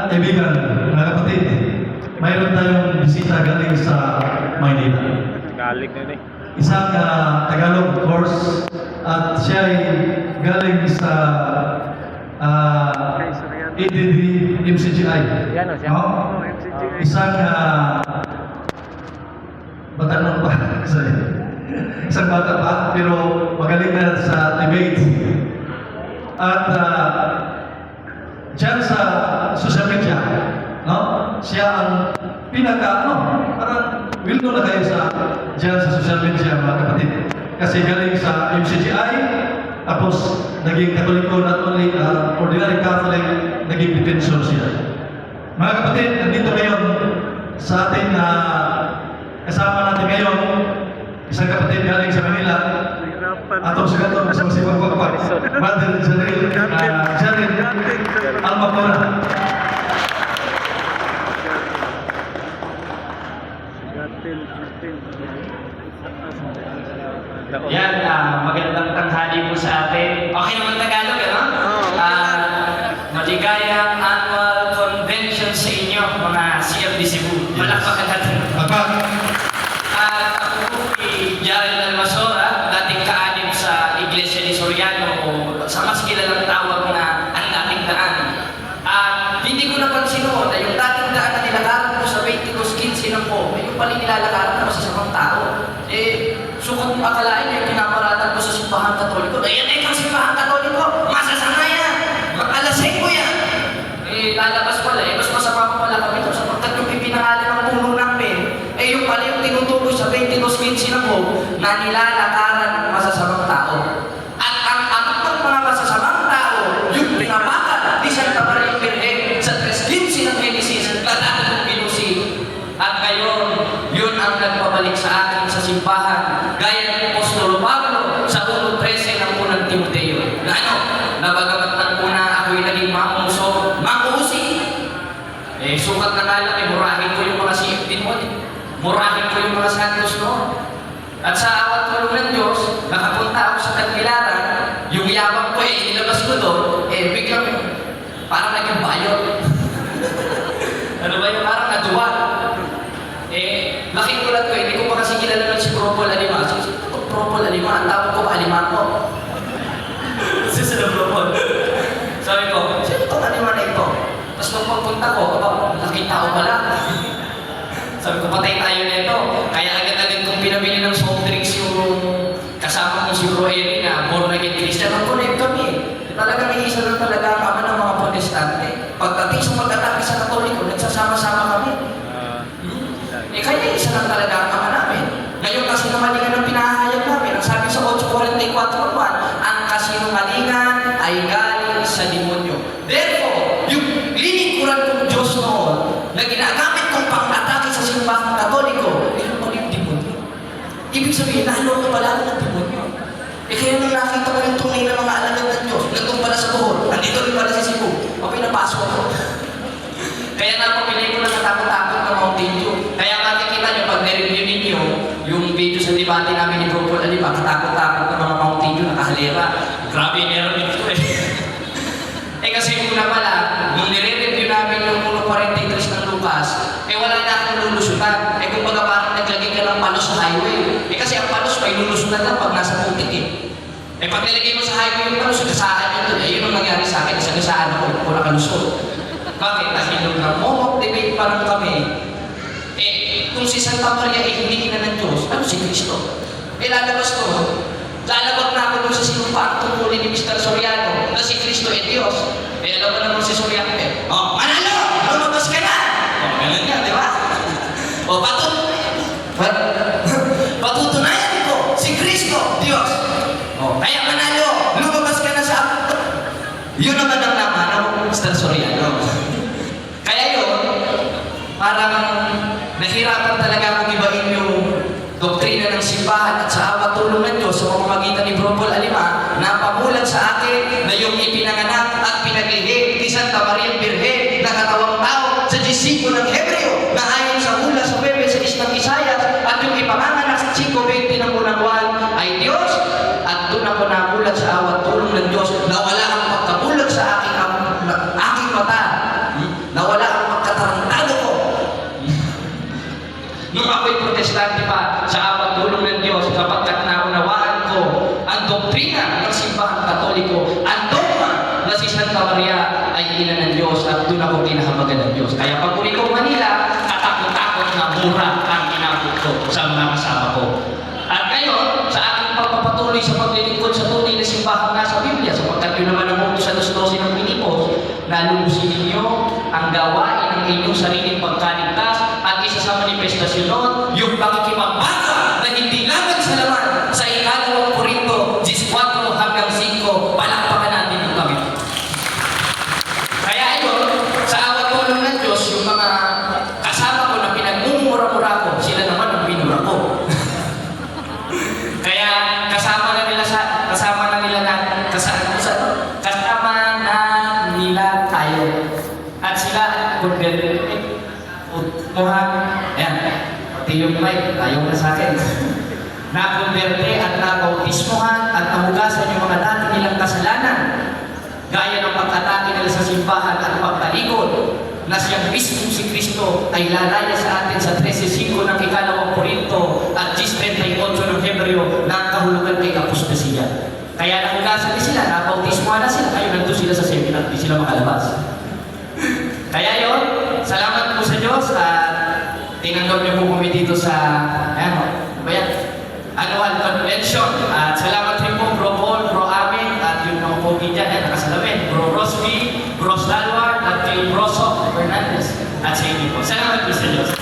kaibigan, mga kapatid, mayroon tayong bisita galing sa Maynila. Galing na eh. Isang Tagalog course at siya ay galing sa EDD MCGI. Yan o siya. No? MCGI. Isang batanong pa. Sorry. Isang bata pa, pero magaling na sa debate. At dyan sa social media, no? Siya ang parang wildo na kayo dyan sa social media, mga kapatid. Kasi galing sa MCGI, tapos naging Katoliko, not only ordinary Catholic, naging defensor siya. Mga kapatid, nandito ngayon sa ating kasama natin ngayon, isang kapatid galing sa Manila, atong sigatong sa masibang pagpag, Brother Jaril Almapora. Yan, magandang tanghali po sa atin. Okay naman Tagalog, ano? Maligayang annual convention sa inyo, mga CFD Cebu. Malakpakan natin. At ako po si Jaril Almasora, dating kaanib sa Iglesia ni Soriano o sa mas kilalang tawag na ang dating daan. At hindi ko napansin noon na yung dating daan na nilakaran ko sa 22:15 na po, yung pala nilalakaran ko sa isang tao. Sukot mo akalain yung pinaparatan ko sa simbahan Katoliko. Ayan ay kang simbahan Katoliko, masasama yan! Mag-alasay ko yan! Lalabas pala, mas masama pa pala kami ito sapagkat yung ipinangalan ng puno namin, yung pala yung tinutuloy sa 22:15 na po na nilalakaran ng masasamang tao. At ang akot ng mga masasamang tao, yung pinapakal ni Santa Maria Virgen sa 3:15 ng Genesis, ladaan ng pinusi. At ngayon, yun ang nagpabalik sa akin sa simbahan, gaya ng Apostolo Pablo sa 1:13 ng unang Timoteo. Na nabagamat ng una ako'y naging makusi. Sukat na nga lang, murahin ko yung mga CFD mo. Murahin ko yung mga santos noon. At sa awat tulong ng Diyos, nakapunta ako sa Tagbilaran, yung yabang ko nilabas ko doon, biglang parang naging bayot. Ano ba yung parang naduwa? Nakikulat ko, hindi ko pa kasi kilala ng si Propol Alima. Propol Alima, ang tawag ko Alima ko. Sila Propol. Sabi ko, sino itong Alima na ito? Tapos nung pagpunta ko, nakita ko pala. Sabi ko, patay tayo nito. Kaya agad-agad kong pinabili ng soft drinks yung kasama ko si Bro Eri na born again Christian. Mag-connect kami. Talaga may isa lang talaga ang ama ng mga protestante. Pagdating sa pag-atake sa Katoliko, nagsasama-sama kami. Kaya isa lang talaga ang ama namin. Ngayon kasinungalingan ng pinahayag namin. Ang sabi sa 8:44:1, ang kasinungalingan ay galing sa demonyo. Therefore, yung linikuran kong Diyos noon na ginagamit kong pang-atake sa simbahan Katoliko, yung demonyo. Ibig sabihin, naloko pala ng demonyo. Kaya nung nakita ko yung tunay na mga alagad ng Diyos, nandun pala sa Bohol, nandito rin pala sa Cebu, o pinapasok ko. Kaya napapili ko na natakot-takot ng Mountain Dew. Kaya makikita nyo, pag nireview ninyo, yung video sa debate namin ni Propol Alima, katakot-takot ng mga Mountain Dew, nakahalera. Grabe yung meron dito kasi una pala, nung nire-review namin yung 1:43 ng Lucas, wala na akong lulusutan. Kumbaga parang naglagay ka ng palos sa highway. Kasi ang palos may lulusutan lang pag nasa putik pag nilagay mo sa highway yung palos, gasaan yun doon. Yun ang nangyari sa akin, sa gasaan ako, wala kalusot. Bakit? Dahil nung nag-mock-debate pa lang kami, kung si Santa Maria hindi ina ng Diyos, ano si Cristo? Lalabas ko, lalabag na ako doon sa sinumpaan tungkulin ni Mr. Soriano na si Cristo Diyos. Alam mo naman si Soriano manalo! Lumabas ka na! Ganun nga, di ba? Patutunayan ko, si Cristo Diyos. Kaya manalo! Lumabas ka na sa yun naman ang naman ng Mr. Soriano. Kaya yun, parang nahirapan talaga akong ibahin yung doktrina ng simbahan at sa awa tulong ng Diyos sa pamamagitan ni Propol Alima na pamulat sa akin na yung ipinanganak at pinaglihim ni Santa Maria Virgen na katawang tao sa Gisiko ng Hebreo na ayon sa hula sa Bebe sa Islang Isayas at yung ipanganganak sa Chico 20 ng unang buwan ay Diyos. At doon ako namulat sa awa tulong ng Diyos na wala ang pagkamulat sa aking mata. Na wala Diyos at doon ako tinahamagan ng Diyos. Kaya pag uli ko Manila, katakot-takot na mura ang inabot ko sa mga kasama ko. At ngayon, sa aking pagpapatuloy sa paglilingkod sa tunay na simbahang nasa Biblia, sapagkat yun naman ang utos sa 2:12 ng Pilipos, na lulusin ninyo ang gawain ng inyong sariling pagkaligtas at isa sa manifestasyon nun, yung pakikipagpasa na hindi lamang sa laman sa ikalawang Korinto 14 hanggang 5, palakpakan natin yung kami. Kaya ayun, sa awat tulong ng Diyos, yung mga kasama ko na pinagmumura-mura ko, sila naman ang pinura ko. Kaya kasama na nila tayo. At sila converted. Tuhan, ayan, pati yung mic, ayaw na sa akin. Na-converte at na-bautismohan at nahugasan yung mga dati nilang kasalanan. Gaya ng pag-atake nila sa simbahan at pagtalikod na siyang mismo si Kristo ay lalaya sa atin sa 13:5 ng ikalawang Korinto at 10:38 ng Hebreo na ang kahulugan kay apostasiya. Kaya nahugasan din sila, nabautismohan na sila, kaya nandun sila sa seminar, di sila makalabas. Kaya yun, salamat po sa Diyos at tinanggap niyo po kami dito sa annual convention. At salamat rin po Bro Paul, Bro Amin, at yung mga pogi dyan, nakasalamin, Bro Rosby, Bro Stalwart, at kay Bro Sok Fernandez. At sa inyo po. Salamat po sa Diyos.